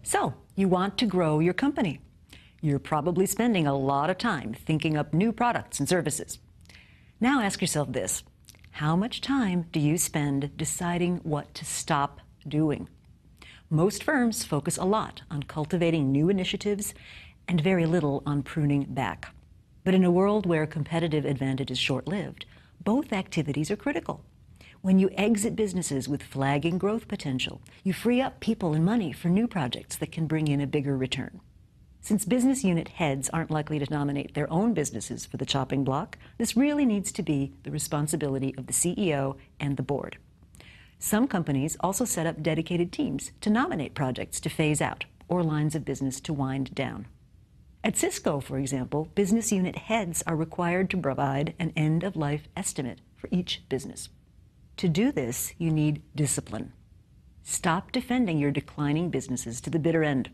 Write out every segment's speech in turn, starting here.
So, you want to grow your company. You're probably spending a lot of time thinking up new products and services. Now ask yourself this: how much time do you spend deciding what to stop doing? Most firms focus a lot on cultivating new initiatives and very little on pruning back. But in a world where competitive advantage is short-lived, both activities are critical. When you exit businesses with flagging growth potential, you free up people and money for new projects that can bring in a bigger return. Since business unit heads aren't likely to nominate their own businesses for the chopping block, this really needs to be the responsibility of the CEO and the board. Some companies also set up dedicated teams to nominate projects to phase out or lines of business to wind down. At Cisco, for example, business unit heads are required to provide an end-of-life estimate for each business. To do this, you need discipline. Stop defending your declining businesses to the bitter end.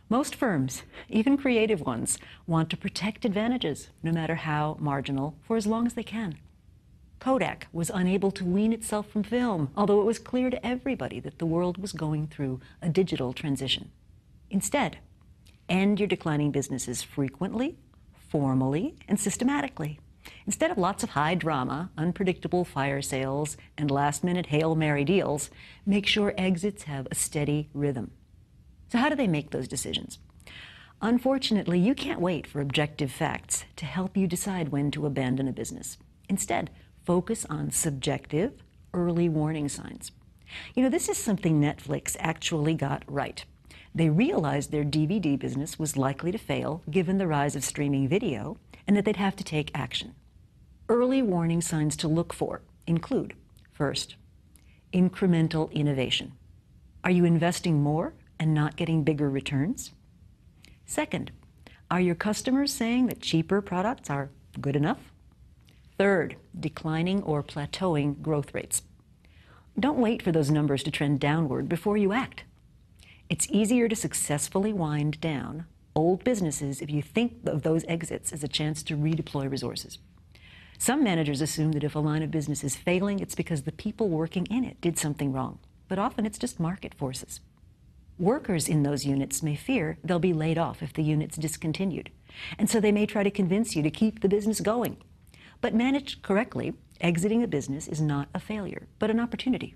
Most firms, even creative ones, want to protect advantages, no matter how marginal, for as long as they can. Kodak was unable to wean itself from film, although it was clear to everybody that the world was going through a digital transition. Instead, end your declining businesses frequently, formally, and systematically. Instead of lots of high drama, unpredictable fire sales, and last-minute Hail Mary deals, make sure exits have a steady rhythm. So how do they make those decisions? Unfortunately, you can't wait for objective facts to help you decide when to abandon a business. Instead, focus on subjective, early warning signs. You know, this is something Netflix actually got right. They realized their DVD business was likely to fail given the rise of streaming video, and that they'd have to take action. Early warning signs to look for include, first, incremental innovation. Are you investing more and not getting bigger returns? Second, are your customers saying that cheaper products are good enough? Third, declining or plateauing growth rates. Don't wait for those numbers to trend downward before you act. It's easier to successfully wind down old businesses if you think of those exits as a chance to redeploy resources. Some managers assume that if a line of business is failing, it's because the people working in it did something wrong, but often it's just market forces. Workers in those units may fear they'll be laid off if the unit's discontinued, and so they may try to convince you to keep the business going. But managed correctly, exiting a business is not a failure, but an opportunity.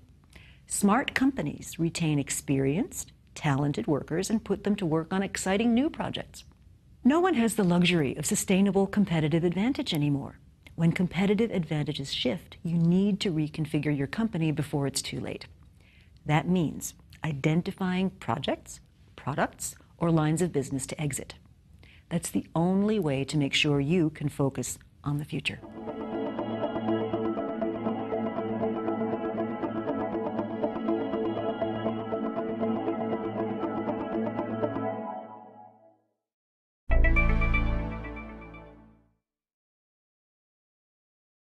Smart companies retain experienced, talented workers and put them to work on exciting new projects. No one has the luxury of sustainable competitive advantage anymore. When competitive advantages shift, you need to reconfigure your company before it's too late. That means identifying projects, products, or lines of business to exit. That's the only way to make sure you can focus on the future.